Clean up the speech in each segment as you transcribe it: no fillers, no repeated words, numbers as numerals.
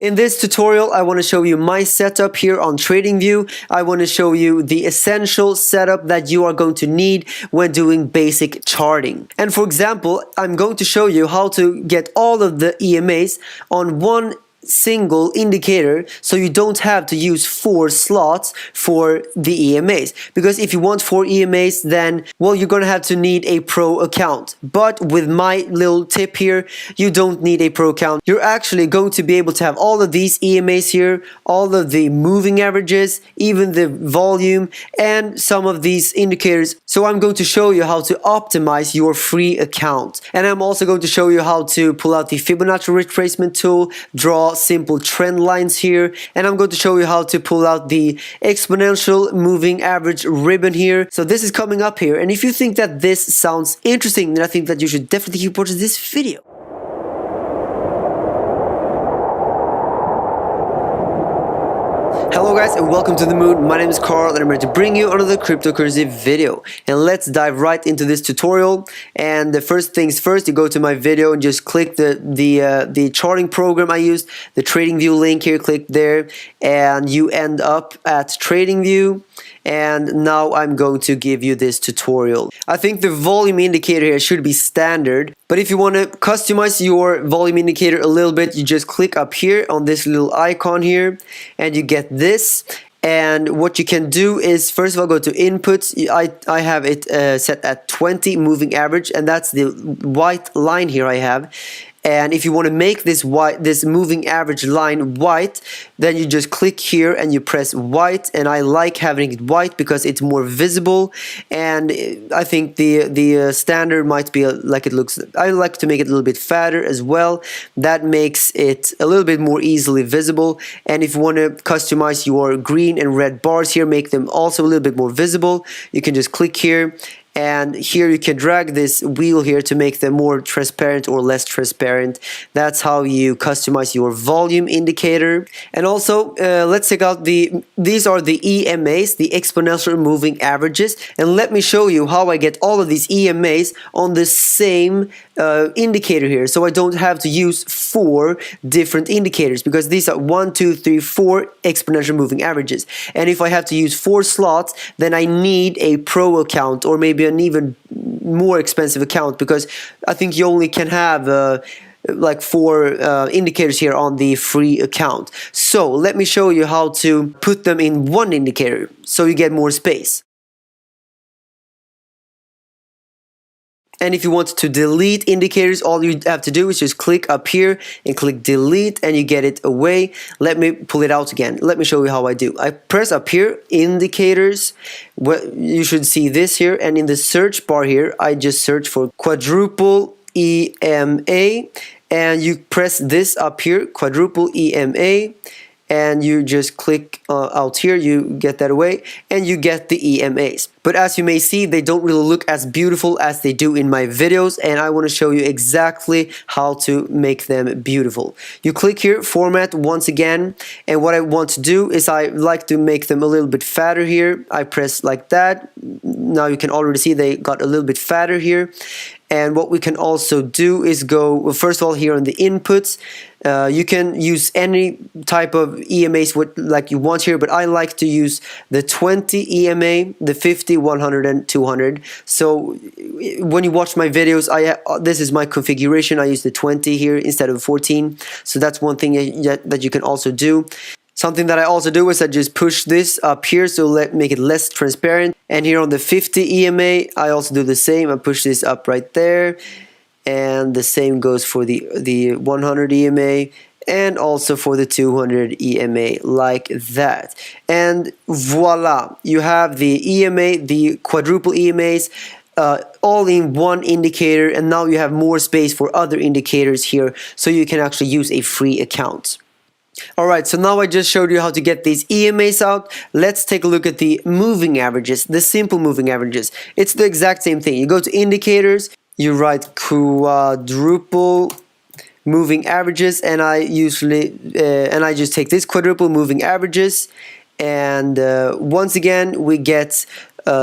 In this tutorial, I want to show you my setup here on Tradingview. I want to show you the essential setup that you are going to need when doing basic charting. And for example, I'm going to show you how to get all of the EMAs on one single indicator, so you don't have to use 4 slots for the EMAs, because if you want 4 EMAs, then well, you're gonna have to need a pro account. But with my little tip here, you don't need a pro account. You're actually going to be able to have all of these EMAs here, all of the moving averages, even the volume, and some of these indicators. So I'm going to show you how to optimize your free account, and I'm also going to show you how to pull out the Fibonacci retracement tool, draw simple trend lines here, and I'm going to show you how to pull out the exponential moving average ribbon here. So this is coming up here, and if you think that this sounds interesting, then I think that you should definitely keep watching this video. Hello guys, and welcome to the moon. My name is Carl and I'm ready to bring you another cryptocurrency video. And let's dive right into this tutorial. And the first things first, you go to my video and just click the charting program I used, the Tradingview link here, click there, and you end up at Tradingview. And now I'm going to give you this tutorial. I think the volume indicator here should be standard, but if you want to customize your volume indicator a little bit, you just click up here on this little icon here and you get this. And what you can do is, first of all, go to inputs. I have it set at 20 moving average, and that's the white line here I have. And if you want to make this moving average line white, then you just click here and you press white. And I like having it white because it's more visible. And I think the standard might be like it looks. I like to make it a little bit fatter as well. That makes it a little bit more easily visible. And if you want to customize your green and red bars here, make them also a little bit more visible, you can just click here. And here you can drag this wheel here to make them more transparent or less transparent. That's how you customize your volume indicator. And also, let's check out these are the EMAs, the exponential moving averages. And let me show you how I get all of these EMAs on the same indicator here. So I don't have to use 4 different indicators, because these are 1, 2, 3, 4 exponential moving averages. And if I have to use 4 slots, then I need a pro account, or maybe an even more expensive account, because I think you only can have like 4 indicators here on the free account. So let me show you how to put them in one indicator so you get more space. And if you want to delete indicators, all you have to do is just click up here and click delete, and you get it away. Let me pull it out again. Let me show you how I do. I press up here, indicators. You should see this here, and in the search bar here, I just search for quadruple EMA, and you press this up here, quadruple EMA. And you just click out here, you get that away, and you get the EMAs. But as you may see, they don't really look as beautiful as they do in my videos, and I want to show you exactly how to make them beautiful. You click here, format once again, and what I want to do is I like to make them a little bit fatter here. I press like that. Now you can already see they got a little bit fatter here. And what we can also do is go, well, first of all, here on the inputs, you can use any type of EMAs like you want here, but I like to use the 20 EMA, the 50, 100, and 200. So when you watch my videos, this is my configuration. I use the 20 here instead of 14. So that's one thing that you can also do. Something that I also do is I just push this up here, so make it less transparent. And here on the 50 EMA, I also do the same. I push this up right there. And the same goes for the 100 EMA and also for the 200 EMA, like that. And voila, you have the EMA, the quadruple EMAs, all in one indicator, and now you have more space for other indicators here, so you can actually use a free account. Alright, so now I just showed you how to get these EMAs out. Let's take a look at the moving averages, the simple moving averages. It's the exact same thing. You go to indicators, you write quadruple moving averages, and I just take this quadruple moving averages, and once again we get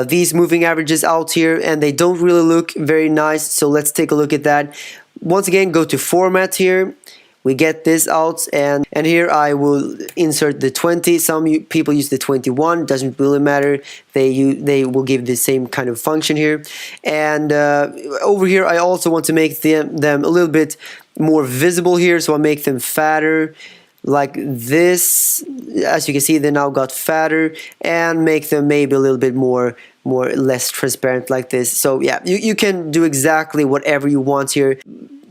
these moving averages out here, and they don't really look very nice. So let's take a look at that. Once again, go to format here. we get this out, and here I will insert the 20. Some people use the 21, doesn't really matter. They will give the same kind of function here. And over here I also want to make them a little bit more visible here, so I make them fatter like this. As you can see, they now got fatter, and make them maybe a little bit more less transparent like this. So yeah, you can do exactly whatever you want here.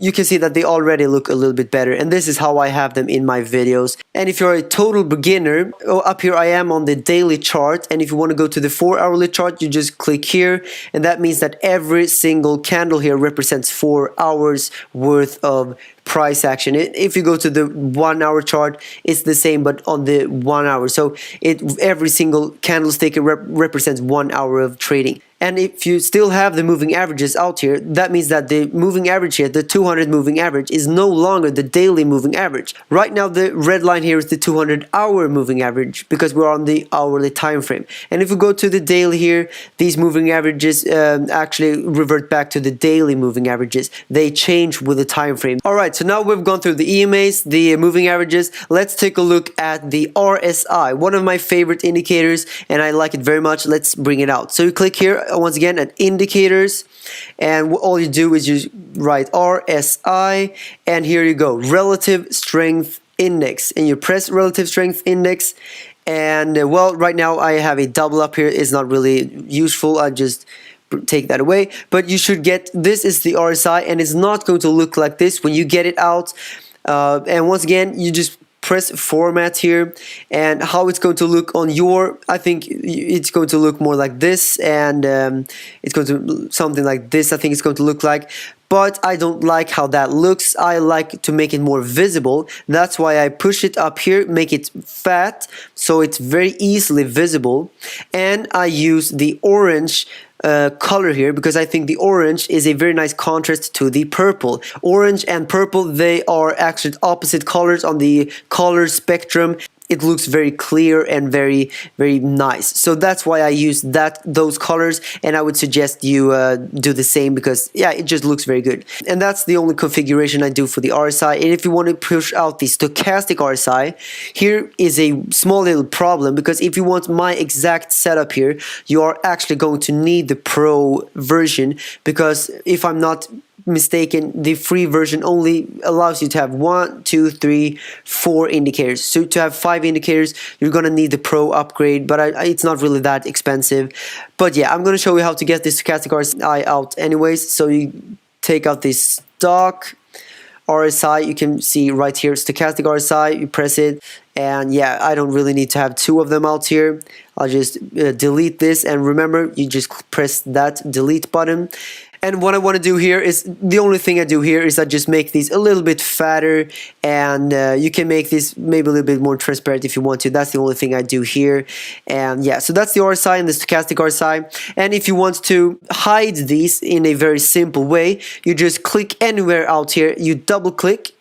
You can see that they already look a little bit better, and this is how I have them in my videos. And if you're a total beginner, up here I am on the daily chart, and if you want to go to the 4-hourly chart, you just click here, and that means that every single candle here represents 4 hours worth of price action. If you go to the 1-hour chart, it's the same, but on the 1 hour. So every single candlestick represents 1 hour of trading. And if you still have the moving averages out here, that means that the moving average here, the 200 moving average, is no longer the daily moving average. Right now the red line here is the 200-hour moving average, because we're on the hourly time frame. And if we go to the daily here, these moving averages actually revert back to the daily moving averages. They change with the time frame. Alright, so now we've gone through the EMAs, the moving averages. Let's take a look at the RSI, one of my favorite indicators, and I like it very much. Let's bring it out. So you click here once again at indicators, and all you do is you write RSI, and here you go, relative strength index, and you press relative strength index. And well, right now I have a double up here. It's not really useful. I just take that away, but you should get, this is the RSI, and it's not going to look like this when you get it out. And once again, you just press format here, and how it's going to look on your, I think it's going to look more like this, and it's going to something like this. I think it's going to look like, but I don't like how that looks. I like to make it more visible. That's why I push it up here, make it fat, so it's very easily visible. And I use the orange color here, because I think the orange is a very nice contrast to the purple. Orange and purple, they are actually opposite colors on the color spectrum. It looks very clear and very nice. So that's why I use those colors, and I would suggest you do the same, because yeah, it just looks very good. And that's the only configuration I do for the RSI. And if you want to push out the stochastic RSI, here is a small little problem, because if you want my exact setup here, you are actually going to need the Pro version, because if I'm not mistaken, the free version only allows you to have 1, 2, 3, 4 indicators. So to have 5 indicators, you're gonna need the Pro upgrade, but it's not really that expensive. But yeah, I'm gonna show you how to get this stochastic RSI out anyways. So you take out this stock RSI, you can see right here, stochastic RSI, you press it, and yeah, I don't really need to have 2 of them out here. I'll just delete this, and remember, you just press that delete button. And what I want to do here is, the only thing I do here is I just make these a little bit fatter, and you can make this maybe a little bit more transparent if you want to. That's the only thing I do here. And yeah, so that's the RSI and the stochastic RSI. And if you want to hide these in a very simple way, you just click anywhere out here, you double click,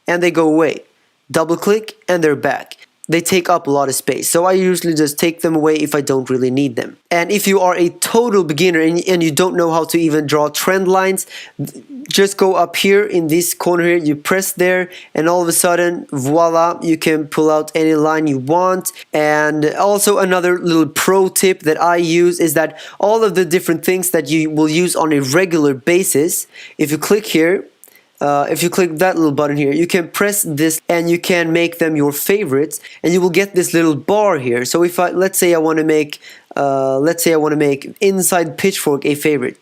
and they go away. Double click, and they're back. They take up a lot of space, so I usually just take them away if I don't really need them. And if you are a total beginner and you don't know how to even draw trend lines, just go up here in this corner here, you press there, and all of a sudden, voila, you can pull out any line you want. And also another little pro tip that I use is that all of the different things that you will use on a regular basis, if you click here, if you click that little button here, you can press this and you can make them your favorites, and you will get this little bar here. So if let's say I want to make inside pitchfork a favorite.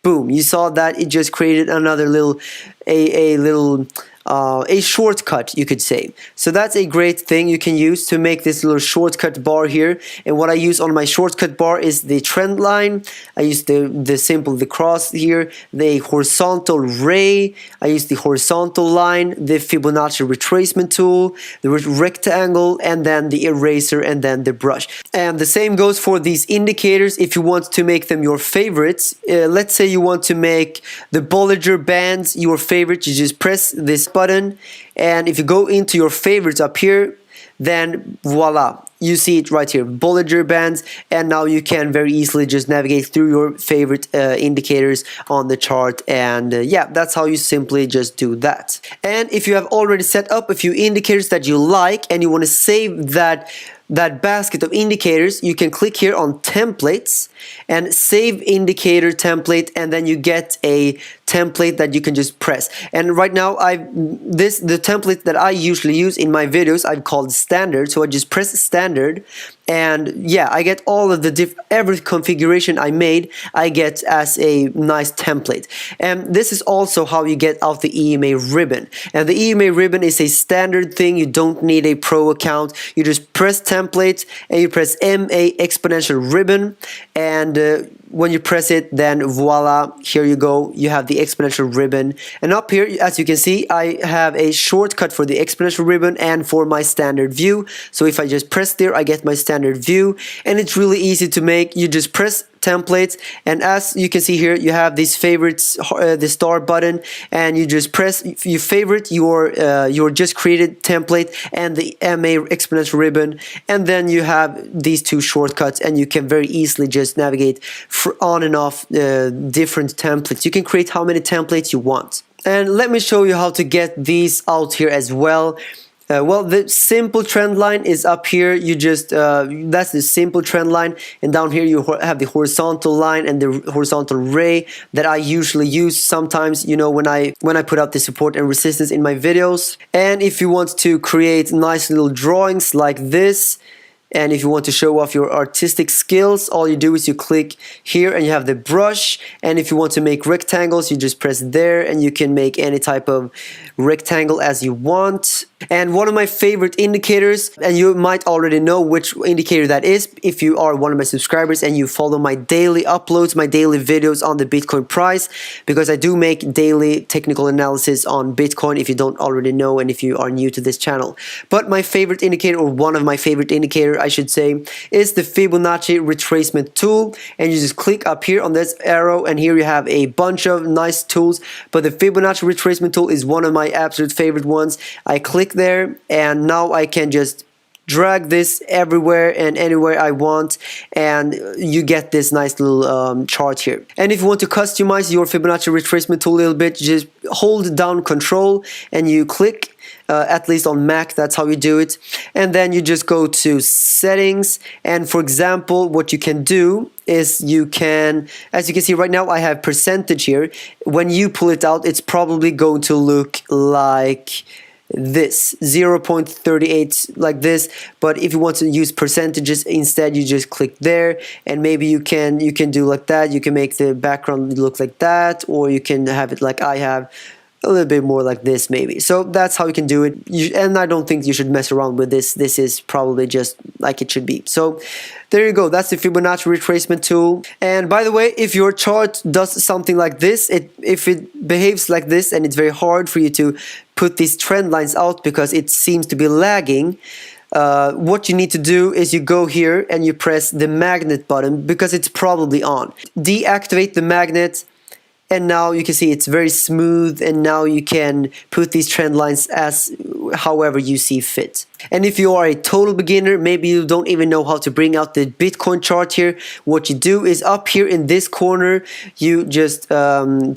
Boom, you saw that it just created another little a shortcut, you could say. So that's a great thing you can use to make this little shortcut bar here. And what I use on my shortcut bar is the trend line. I use the cross here, the horizontal ray. I use the horizontal line, the Fibonacci retracement tool, the rectangle, and then the eraser, and then the brush. And the same goes for these indicators. If you want to make them your favorites, let's say you want to make the Bollinger Bands your favorite, you just press this button, and if you go into your favorites up here, then voila, you see it right here, Bollinger Bands, and now you can very easily just navigate through your favorite indicators on the chart, and yeah, that's how you simply just do that. And if you have already set up a few indicators that you like and you want to save that basket of indicators, you can click here on templates and save indicator template, and then you get a template that you can just press. And right now the template that I usually use in my videos I've called standard, so I just press standard, and yeah, I get all of the every configuration I made I get as a nice template. And this is also how you get out the EMA ribbon. And the EMA ribbon is a standard thing. You don't need a pro account. You just press template and you press MA exponential ribbon, and when you press it, then voila, here you go, you have the exponential ribbon. And up here, as you can see, I have a shortcut for the exponential ribbon and for my standard view. So if I just press there, I get my standard view, and it's really easy to make. You just press templates, and as you can see here, you have these favorites, the star button, and you just press, you favorite your just created template and the MA exponential ribbon, and then you have these two shortcuts, and you can very easily just navigate on and off different templates. You can create how many templates you want. And let me show you how to get these out here as well. Well, the simple trend line is up here. You just that's the simple trend line, and down here you have the horizontal line and the horizontal ray that I usually use sometimes, you know, when I put out the support and resistance in my videos. And if you want to create nice little drawings like this, and if you want to show off your artistic skills, all you do is you click here and you have the brush. And if you want to make rectangles, you just press there and you can make any type of rectangle as you want. And one of my favorite indicators, and you might already know which indicator that is if you are one of my subscribers and you follow my daily uploads, my daily videos on the Bitcoin price, because I do make daily technical analysis on Bitcoin if you don't already know and if you are new to this channel. But my favorite indicator, or one of my favorite indicator I should say, is the Fibonacci retracement tool. And you just click up here on this arrow, and here you have a bunch of nice tools, but the Fibonacci retracement tool is one of my absolute favorite ones. I click there, and now I can just drag this everywhere and anywhere I want, and you get this nice little chart here. And if you want to customize your Fibonacci retracement tool a little bit, just hold down Control and you click. At least on Mac, that's how you do it. And then you just go to settings, and for example, what you can do is you can, as you can see right now, I have percentage here. When you pull it out, it's probably going to look like this, 0.38 like this. But if you want to use percentages instead, you just click there, and maybe you can do like that. You can make the background look like that, or you can have it like I have, a little bit more like this maybe. So that's how you can do it. And I don't think you should mess around with this. This is probably just like it should be. So there you go. That's the Fibonacci retracement tool. And by the way, if your chart does something like this, if it behaves like this and it's very hard for you to put these trend lines out because it seems to be lagging, what you need to do is you go here and you press the magnet button because it's probably on. Deactivate the magnet. And now you can see it's very smooth, and now you can put these trend lines as however you see fit. And if you are a total beginner, maybe you don't even know how to bring out the Bitcoin chart here, what you do is up here in this corner, you just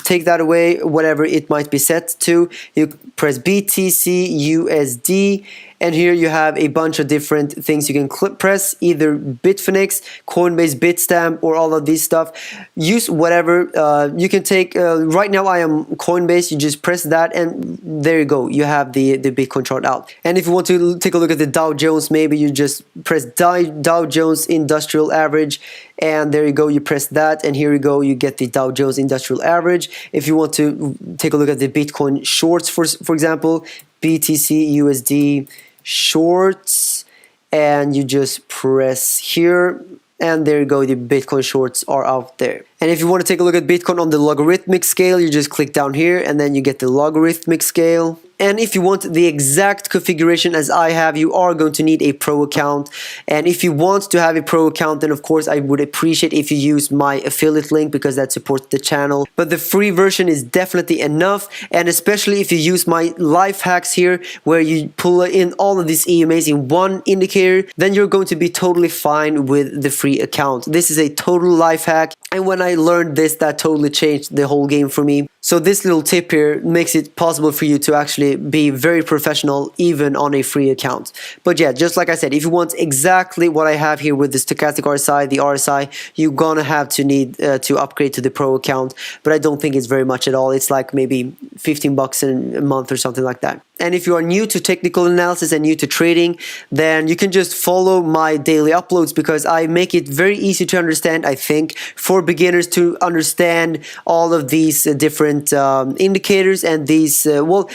take that away, whatever it might be set to. You press BTC, USD, and here you have a bunch of different things you can press, either Bitfinex, Coinbase, Bitstamp, or all of these stuff. Use whatever. You can take, right now I am Coinbase, you just press that, and there you go, you have the Bitcoin chart out. And if you want to take a look at the Dow Jones, maybe you just press Dow Jones Industrial Average, and there you go, you press that, and here you go, you get the Dow Jones Industrial Average. If you want to take a look at the Bitcoin shorts, for example, BTC, USD, shorts, and you just press here, and there you go, the Bitcoin shorts are out there. And if you want to take a look at Bitcoin on the logarithmic scale, you just click down here, and then you get the logarithmic scale. And if you want the exact configuration as I have, you are going to need a pro account. And if you want to have a pro account, then of course I would appreciate if you use my affiliate link, because that supports the channel. But the free version is definitely enough, and especially if you use my life hacks here, where you pull in all of these EMAs in one indicator, then you're going to be totally fine with the free account. This is a total life hack, and when I learned this, that totally changed the whole game for me. So this little tip here makes it possible for you to actually be very professional even on a free account. But yeah, just like I said, if you want exactly what I have here with the stochastic RSI, the RSI, you're gonna have to need to upgrade to the pro account. But I don't think it's very much at all. It's like maybe 15 bucks in a month or something like that. And if you are new to technical analysis and new to trading, then you can just follow my daily uploads, because I make it very easy to understand, I think, for beginners to understand all of these different indicators and these, well,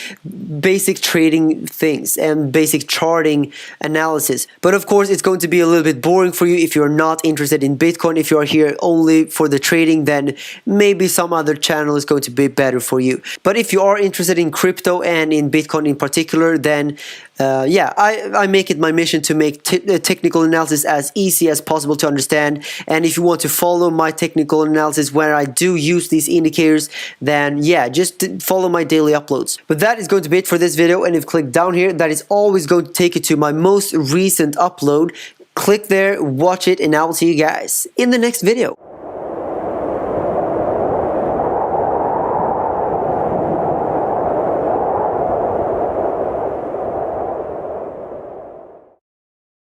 basic trading things and basic charting analysis. But of course, it's going to be a little bit boring for you if you're not interested in Bitcoin. If you are here only for the trading, then maybe some other channel is going to be better for you. But if you are interested in crypto and in Bitcoin in particular, then yeah, I make it my mission to make technical analysis as easy as possible to understand. And if you want to follow my technical analysis where I do use these indicators, then yeah, just follow my daily uploads. But that is going to be it for this video, and if you click down here, that is always going to take you to my most recent upload. Click there, watch it, and I will see you guys in the next video.